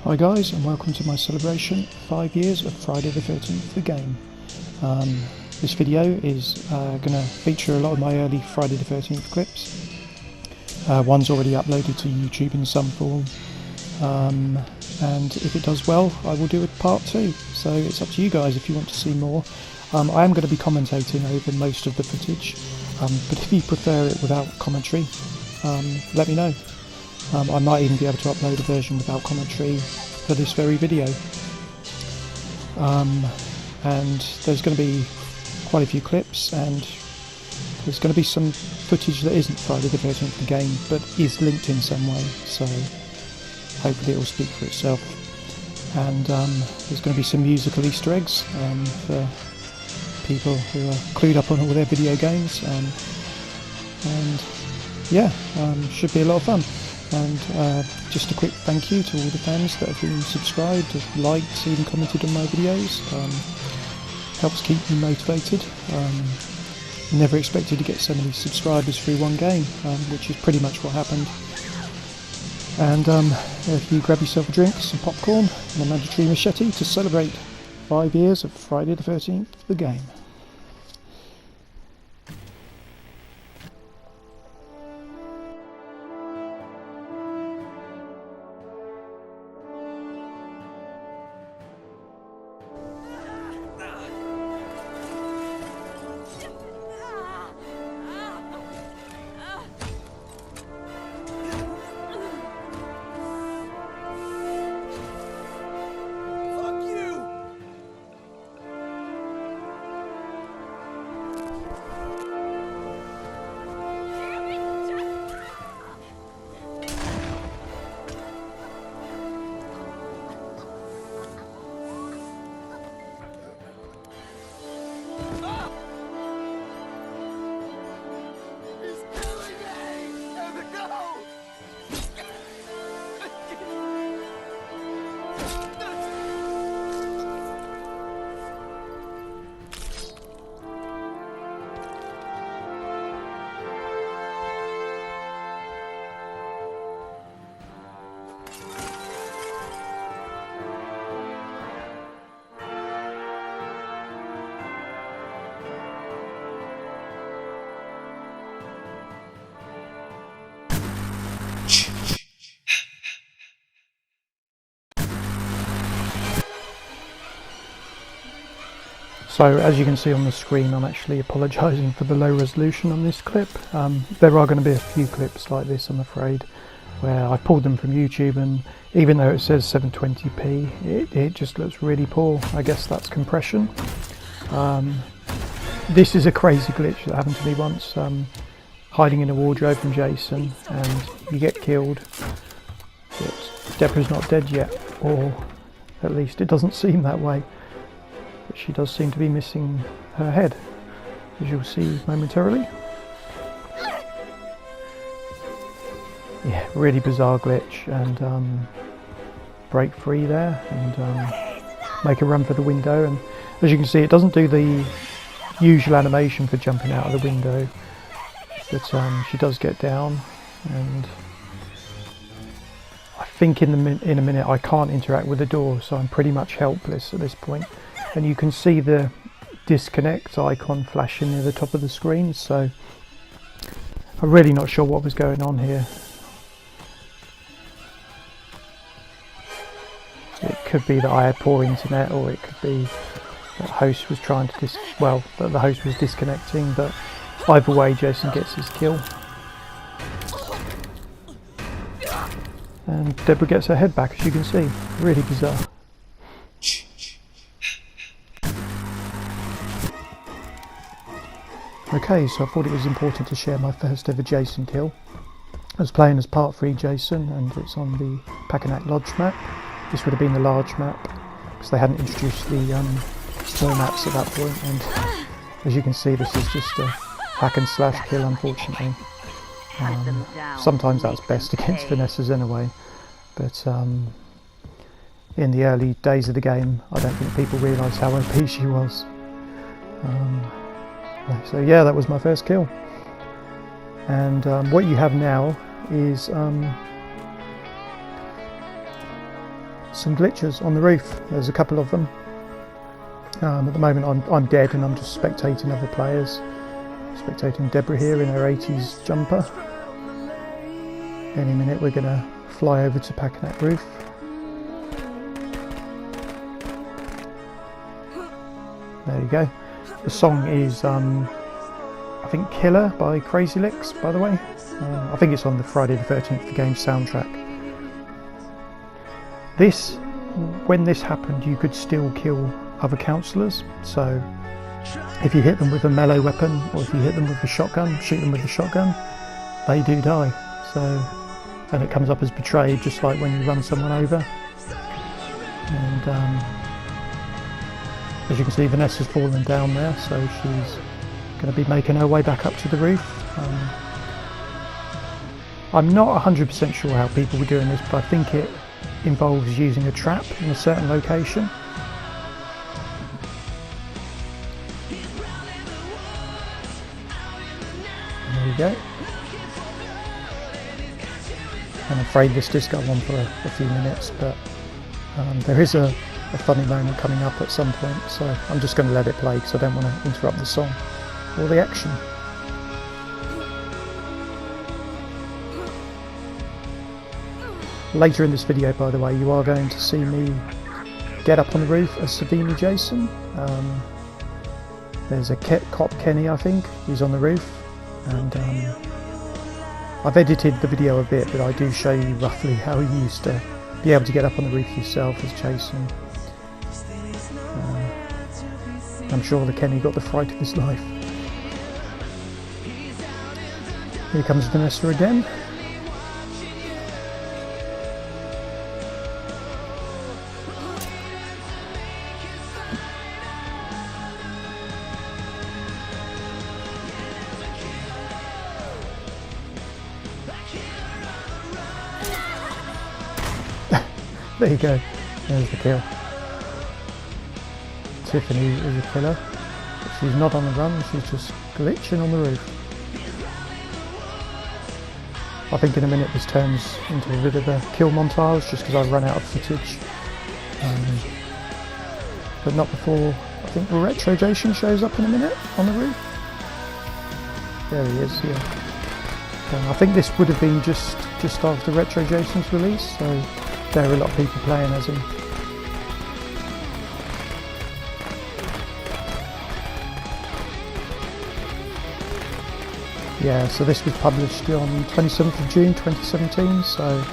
Hi guys, and welcome to my celebration 5 years of Friday the 13th the game. This video is going to feature a lot of my early Friday the 13th clips. One's already uploaded to YouTube in some form, and if it does well I will do a part 2, so it's up to you guys if you want to see more. I am going to be commentating over most of the footage, but if you prefer it without commentary, let me know. I might even be able to upload a version without commentary for this very video. And there's going to be quite a few clips, and there's going to be some footage that isn't Friday the 13th the game, but is linked in some way, so hopefully it will speak for itself. And there's going to be some musical Easter eggs for people who are clued up on all their video games, and yeah, should be a lot of fun. And just a quick thank you to all the fans that have been subscribed, liked, even commented on my videos. Helps keep me motivated. Never expected to get so many subscribers through one game, which is pretty much what happened. And if you grab yourself a drink, some popcorn and a mandatory machete to celebrate 5 years of Friday the 13th the game. So as you can see on the screen, I'm actually apologising for the low resolution on this clip. There are going to be a few clips like this, I'm afraid, where I pulled them from YouTube, and even though it says 720p, it just looks really poor. I guess that's compression. This is a crazy glitch that happened to me once. Hiding in a wardrobe from Jason, and you get killed, but Deborah's not dead yet, or at least it doesn't seem that way. But she does seem to be missing her head, as you'll see momentarily. Yeah, really bizarre glitch, and break free there, and make a run for the window, and as you can see it doesn't do the usual animation for jumping out of the window, but she does get down, and I think in a minute I can't interact with the door, so I'm pretty much helpless at this point. And you can see the disconnect icon flashing near the top of the screen, so I'm really not sure what was going on here. It could be that I had poor internet, or it could be that host was trying to that the host was disconnecting, but either way Jason gets his kill. And Deborah gets her head back, as you can see. Really bizarre. Okay, so I thought it was important to share my first ever Jason kill. I was playing as part 3 Jason, and it's on the Packanack Lodge map. This would have been the large map, because they hadn't introduced the small maps at that point, and as you can see this is just a hack and slash kill, unfortunately. Sometimes that's best against Vanessa's anyway, but in the early days of the game I don't think people realised how OP she was. So yeah, that was my first kill. And what you have now is some glitches on the roof. There's a couple of them. At the moment I'm dead and I'm just spectating other players. Spectating Deborah here in her 80s jumper. Any minute we're going to fly over to Packanack Roof. There you go. The song is I think Killer by Crazy Licks, by the way. I think it's on the Friday the 13th the game soundtrack. This, when this happened, you could still kill other counsellors, so if you hit them with a melee weapon or if you hit them with a shotgun, shoot them with a shotgun, they do die. So, and it comes up as betrayed, just like when you run someone over. And as you can see, Vanessa's fallen down there, so she's going to be making her way back up to the roof. I'm not 100% sure how people were doing this, but I think it involves using a trap in a certain location. There you go. I'm afraid this does go on for a few minutes, but there is a funny moment coming up at some point, so I'm just going to let it play because I don't want to interrupt the song or the action. Later in this video, by the way, you are going to see me get up on the roof as Savini Jason. There's a cop Kenny, I think, who's on the roof, and I've edited the video a bit, but I do show you roughly how you used to be able to get up on the roof yourself as Jason. I'm sure the Kenny got the fright of his life. Here comes Vanessa again. There you go, there's the kill. Tiffany is a killer, but she's not on the run, she's just glitching on the roof. I think in a minute this turns into a bit of a kill montage just because I've run out of footage. But not before, I think Retro Jason shows up in a minute on the roof. There he is, yeah. I think this would have been just after Retro Jason's release, so there are a lot of people playing as him. Yeah, so this was published on 27th of June 2017, so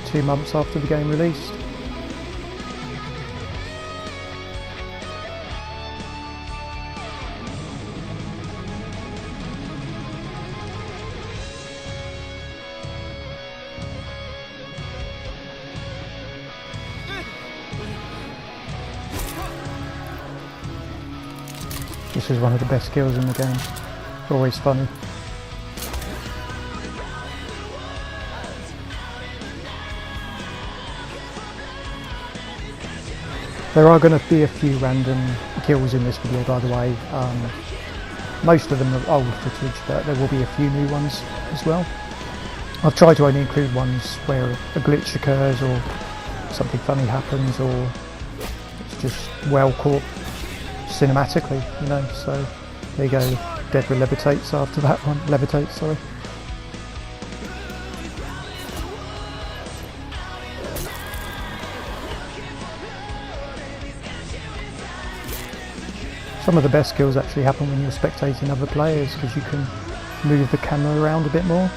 2 months after the game released. This is one of the best kills in the game. Always funny. There are going to be a few random kills in this video, by the way. Most of them are old footage, but there will be a few new ones as well. I've tried to only include ones where a glitch occurs or something funny happens or it's just well caught cinematically, you know, so there you go. Deborah levitates after that one. Levitates, sorry. Some of the best kills actually happen when you're spectating other players because you can move the camera around a bit more.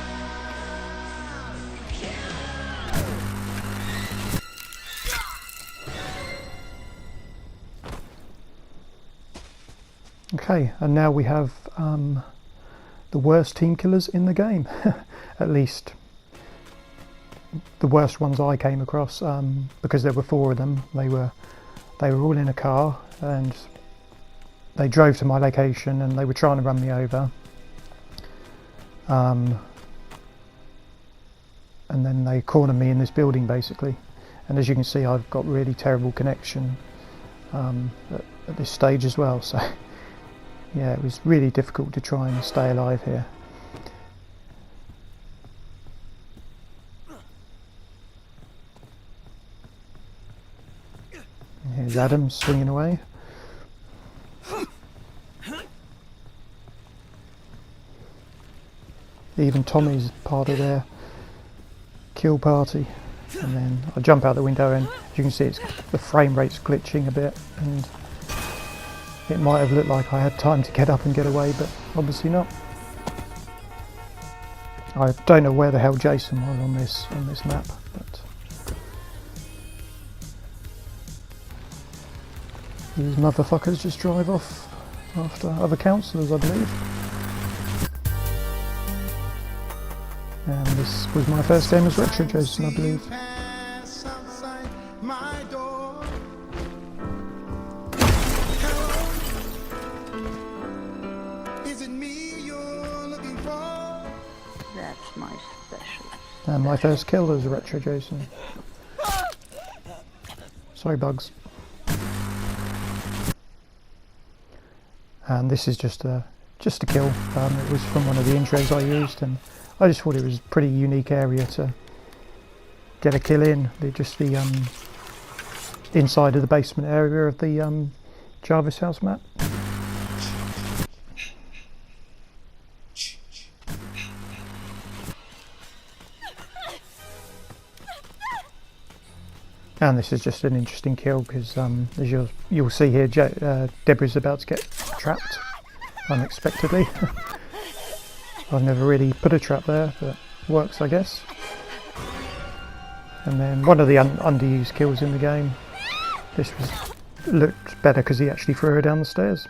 Okay, and now we have the worst team killers in the game. At least the worst ones I came across, because there were 4 of them. They were all in a car and they drove to my location and they were trying to run me over. And then they cornered me in this building basically. And as you can see, I've got really terrible connection at this stage as well. So yeah, it was really difficult to try and stay alive here. There's Adam swinging away. Even Tommy's part of their kill party. And then I jump out the window and as you can see the frame rate's glitching a bit, and it might have looked like I had time to get up and get away, but obviously not. I don't know where the hell Jason was on this map, but these motherfuckers just drive off after other councillors, I believe. And this was my first game as Retro Jason, I believe. That's my specialist. And my first kill as Retro Jason. Sorry, bugs. And this is just a kill. It was from one of the intros I used, and I just thought it was a pretty unique area to get a kill in. Just the inside of the basement area of the Jarvis house map. And this is just an interesting kill because, as you'll see here, Deborah's about to get trapped unexpectedly. I've never really put a trap there, but it works, I guess. And then one of the underused kills in the game. This looked better because he actually threw her down the stairs.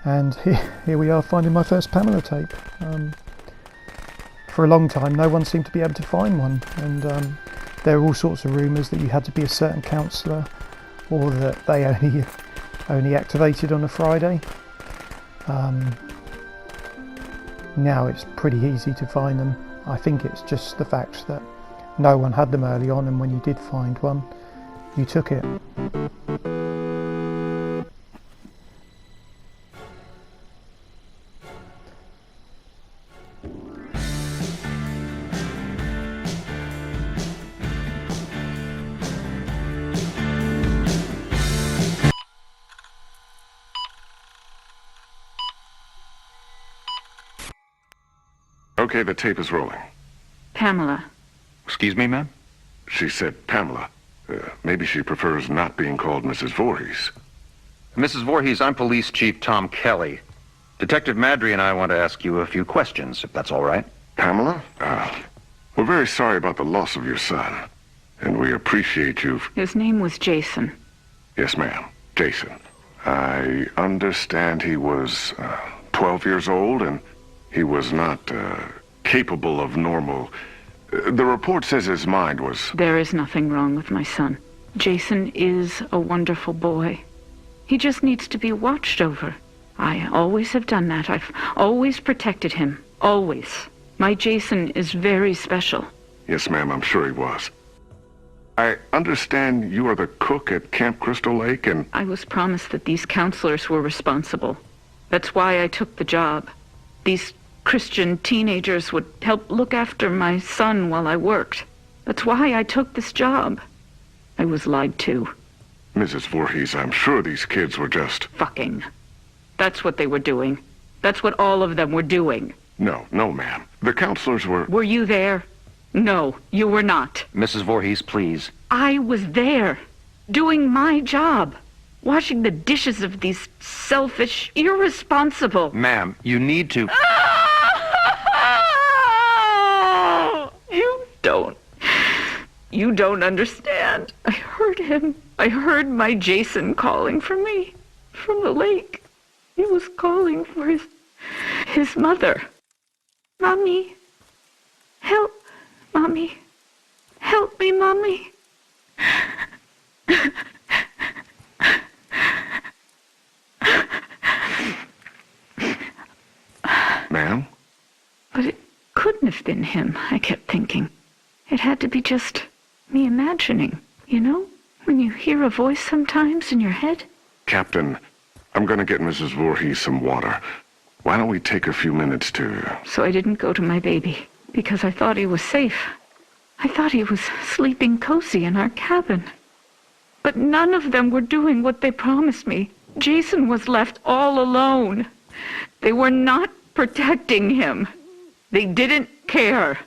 And here we are finding my first Pamela tape. For a long time, no one seemed to be able to find one, and there were all sorts of rumours that you had to be a certain counsellor, or that they only activated on a Friday. Now it's pretty easy to find them. I think it's just the fact that no one had them early on, and when you did find one, you took it. Okay, the tape is rolling. Pamela. Excuse me, ma'am? She said Pamela. Maybe she prefers not being called Mrs. Voorhees. Mrs. Voorhees, I'm Police Chief Tom Kelly. Detective Madry and I want to ask you a few questions, if that's all right. Pamela? We're very sorry about the loss of your son. And we appreciate you. His name was Jason. Yes, ma'am. Jason. I understand he was 12 years old and he was not capable of normal. The report says his mind was... There is nothing wrong with my son. Jason is a wonderful boy. He just needs to be watched over. I always have done that. I've always protected him. Always. My Jason is very special. Yes, ma'am, I'm sure he was. I understand you are the cook at Camp Crystal Lake and... I was promised that these counselors were responsible. That's why I took the job. These Christian teenagers would help look after my son while I worked. That's why I took this job. I was lied to. Mrs. Voorhees, I'm sure these kids were just... Fucking. That's what they were doing. That's what all of them were doing. No, ma'am. The counselors were... Were you there? No, you were not. Mrs. Voorhees, please. I was there, doing my job. Washing the dishes of these selfish, irresponsible... Ma'am, you need to... You don't understand. I heard him. I heard my Jason calling for me from the lake. He was calling for his mother. Mommy, help, Mommy. Help me, Mommy. Ma'am? But it couldn't have been him, I kept thinking. It had to be just me imagining, you know? When you hear a voice sometimes in your head. Captain, I'm gonna get Mrs. Voorhees some water. Why don't we take a few minutes to... So I didn't go to my baby, because I thought he was safe. I thought he was sleeping cozy in our cabin. But none of them were doing what they promised me. Jason was left all alone. They were not protecting him. They didn't care.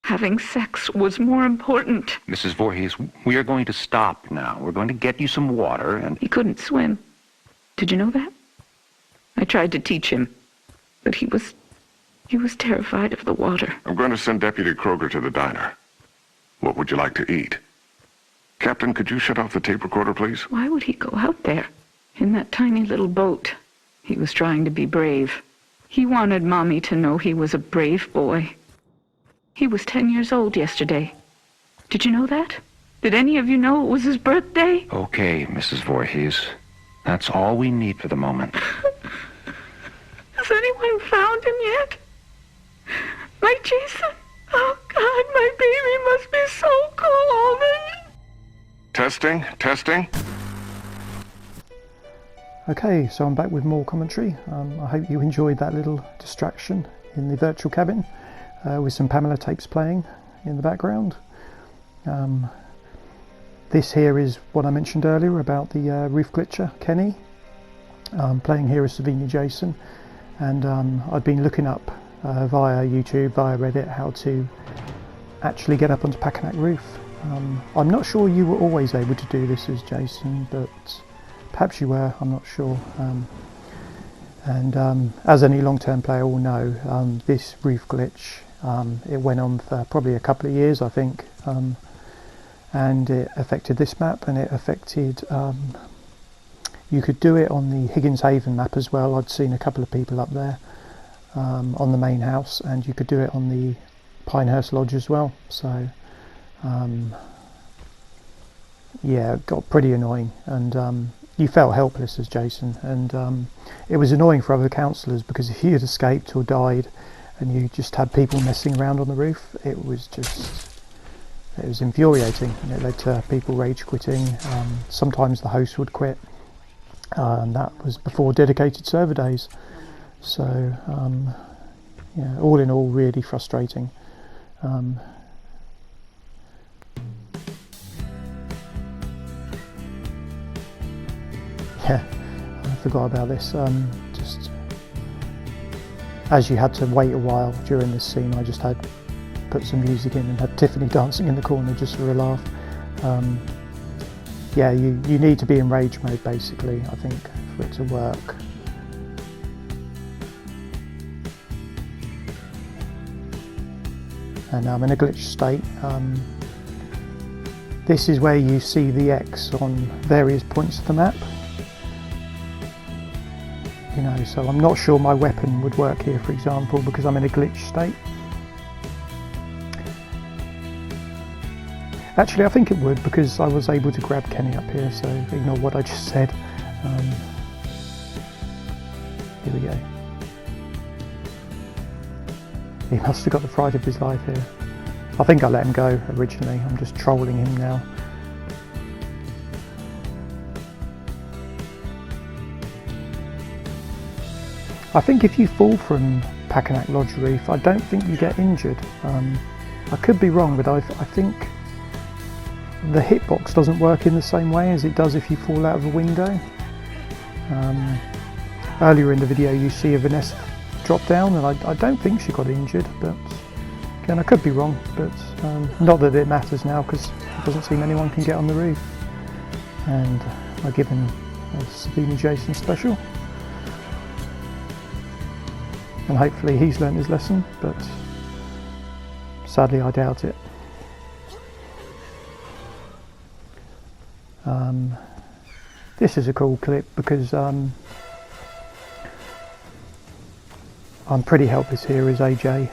Having sex was more important. Mrs. Voorhees, we are going to stop now. We're going to get you some water and... He couldn't swim. Did you know that? I tried to teach him, but he was terrified of the water. I'm going to send Deputy Kroger to the diner. What would you like to eat? Captain, could you shut off the tape recorder, please? Why would he go out there in that tiny little boat? He was trying to be brave. He wanted Mommy to know he was a brave boy. He was 10 years old yesterday. Did you know that? Did any of you know it was his birthday? Okay, Mrs. Voorhees. That's all we need for the moment. Has anyone found him yet? My Jason? Oh, God, my baby must be so cold. Testing. Okay, so I'm back with more commentary. I hope you enjoyed that little distraction in the virtual cabin with some Pamela tapes playing in the background. This here is what I mentioned earlier about the roof glitcher, Kenny. Playing here as Savini Jason, and I've been looking up via YouTube, via Reddit, how to actually get up onto Packanack roof. I'm not sure you were always able to do this as Jason, but perhaps you were, I'm not sure. And as any long-term player will know, this roof glitch, it went on for probably a couple of years, I think, and it affected this map, and it affected, you could do it on the Higgins Haven map as well. I'd seen a couple of people up there on the main house, and you could do it on the Pinehurst Lodge as well. So yeah, it got pretty annoying, and you felt helpless as Jason, and it was annoying for other counsellors, because if you had escaped or died and you just had people messing around on the roof, it was infuriating, and it led to people rage quitting. Sometimes the host would quit, and that was before dedicated server days. So yeah, all in all, really frustrating. Yeah, I forgot about this. Just as you had to wait a while during this scene, I just had put some music in and had Tiffany dancing in the corner just for a laugh. Yeah, you need to be in rage mode basically, I think, for it to work. And I'm in a glitch state. This is where you see the X on various points of the map. You know, so I'm not sure my weapon would work here, for example, because I'm in a glitch state. Actually, I think it would, because I was able to grab Kenny up here, so ignore what I just said. Here we go. He must have got the fright of his life here. I think I let him go originally. I'm just trolling him now. I think if you fall from Packanack Lodge roof, I don't think you get injured. I could be wrong, but I think the hitbox doesn't work in the same way as it does if you fall out of a window. Earlier in the video you see a Vanessa drop down, and I don't think she got injured, but again, I could be wrong, but not that it matters now, because it doesn't seem anyone can get on the roof. And I give him a Savini Jason special. And hopefully he's learnt his lesson, but sadly I doubt it. This is a cool clip because I'm pretty helpless here as AJ,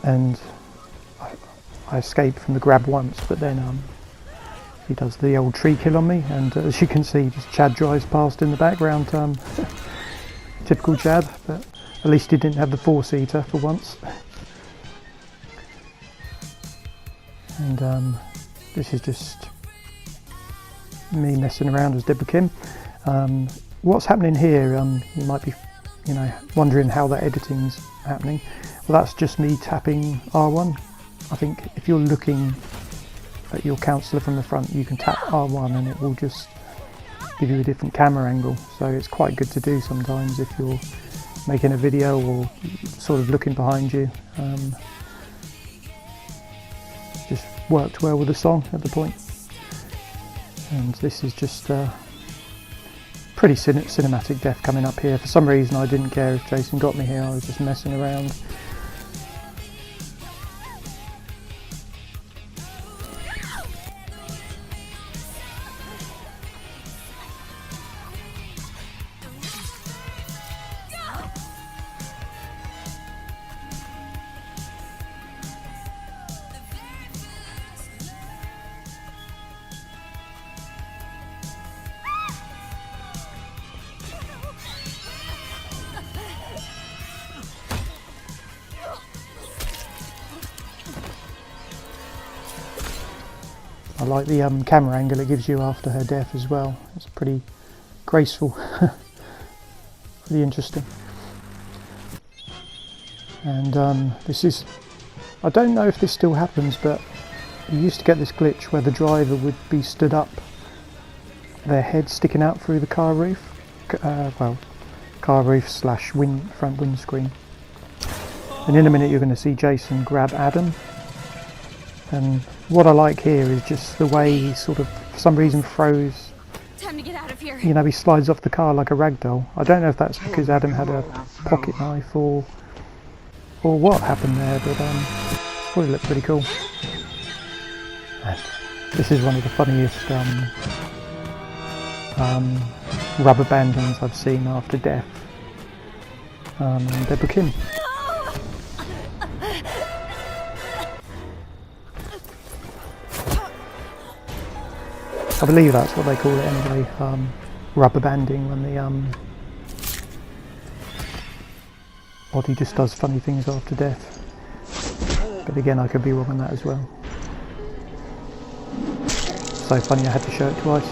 and I escaped from the grab once, but then he does the old tree kill on me, and as you can see, just Chad drives past in the background. Typical Chad, but at least he didn't have the four-seater for once. And this is just me messing around as Deborah Kim. What's happening here, you might be wondering how that editing's happening. Well, that's just me tapping R1. I think if you're looking at your counsellor from the front, you can tap R1 and it will just give you a different camera angle. So it's quite good to do sometimes if you're making a video or sort of looking behind you. Just worked well with the song at the point. And this is just pretty cinematic death coming up here. For some reason I didn't care if Jason got me here, I was just messing around. I like the camera angle it gives you after her death as well. It's pretty graceful, pretty interesting. And this is, I don't know if this still happens, but you used to get this glitch where the driver would be stood up, their head sticking out through the car roof, well, car roof slash front windscreen. And in a minute you're going to see Jason grab Adam. And what I like here is just the way he sort of, for some reason, throws. Time to get out of here. You know, he slides off the car like a rag doll. I don't know if that's because Adam had a pocket knife or what happened there, but it probably looked pretty cool. And this is one of the funniest rubber bandings I've seen after death. Deborah Kim. I believe that's what they call it anyway, rubber banding, when the body just does funny things after death. But again, I could be wrong on that as well. So funny I had to show it twice.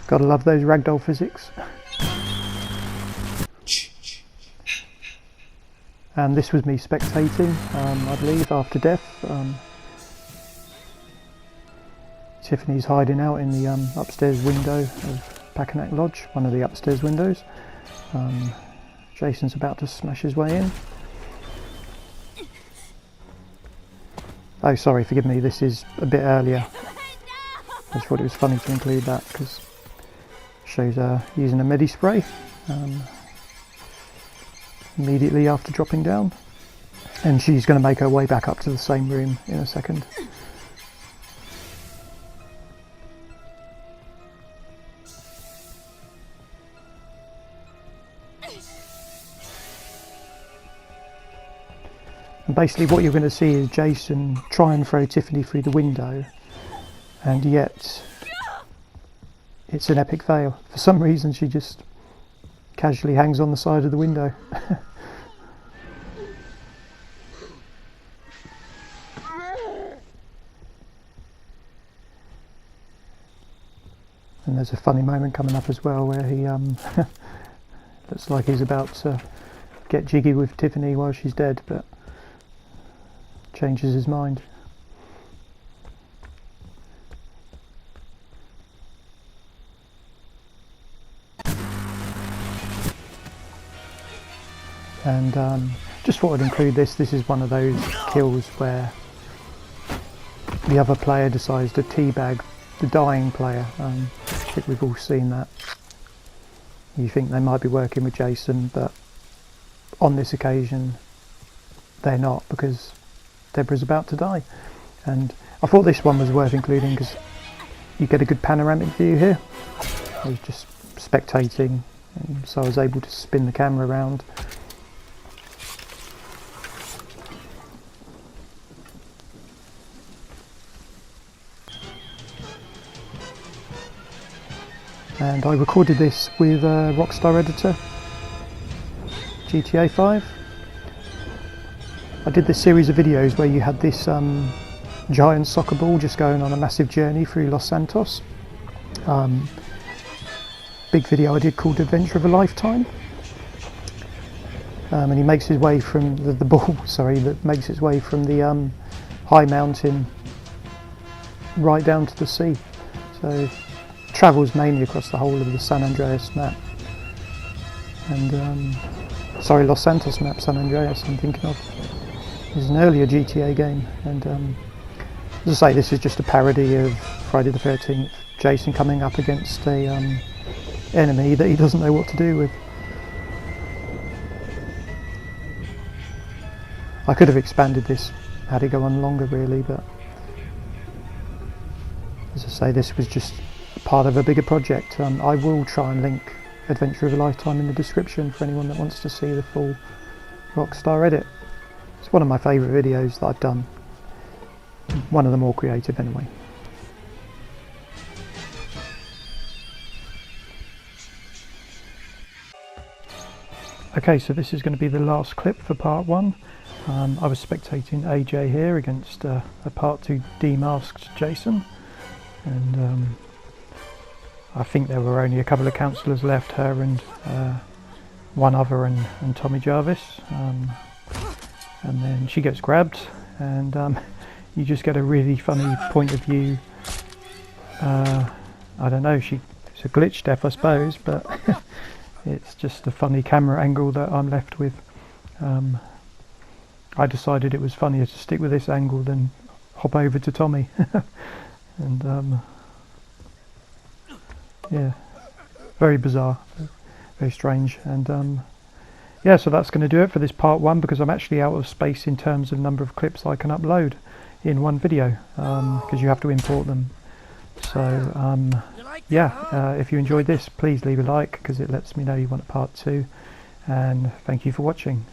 Gotta love those ragdoll physics. And this was me spectating, I believe, after death. Tiffany's hiding out in the upstairs window of Packanack Lodge, one of the upstairs windows. Jason's about to smash his way in. Oh, sorry, forgive me, this is a bit earlier. I just thought it was funny to include that because it shows using a medi spray. Immediately after dropping down, and she's going to make her way back up to the same room in a second. And basically what you're going to see is Jason try and throw Tiffany through the window, and yet it's an epic fail. For some reason she just casually hangs on the side of the window. And there's a funny moment coming up as well where he looks like he's about to get jiggy with Tiffany while she's dead, but changes his mind. And just thought I'd include this. This is one of those kills where the other player decides to teabag the dying player. I think we've all seen that. You think they might be working with Jason, but on this occasion they're not, because Deborah's about to die. And I thought this one was worth including because you get a good panoramic view here. I was just spectating, and so I was able to spin the camera around. And I recorded this with a Rockstar editor, GTA 5. I did this series of videos where you had this giant soccer ball just going on a massive journey through Los Santos. big video I did called Adventure of a Lifetime. And he makes his way from the ball, sorry, that makes its way from the high mountain right down to the sea. So travels mainly across the whole of the San Andreas map. And sorry, Los Santos map, San Andreas I'm thinking of. It's an earlier GTA game, and as I say, this is just a parody of Friday the 13th. Jason coming up against a enemy that he doesn't know what to do with. I could have expanded this, had it go on longer really, but as I say, this was just part of a bigger project. I will try and link Adventure of a Lifetime in the description for anyone that wants to see the full Rockstar edit. It's one of my favourite videos that I've done. One of the more creative anyway. Okay, so this is going to be the last clip for part 1. I was spectating AJ here against a part 2 demasked Jason, and I think there were only a couple of counsellors left, her and one other, and Tommy Jarvis, and then she gets grabbed, and you just get a really funny point of view. I don't know, it's a glitch death I suppose, but it's just a funny camera angle that I'm left with. I decided it was funnier to stick with this angle than hop over to Tommy. And yeah, very bizarre, very strange. And yeah, so that's going to do it for this part 1, because I'm actually out of space in terms of number of clips I can upload in one video, because you have to import them. So yeah, if you enjoyed this, please leave a like, because it lets me know you want a part 2, and thank you for watching.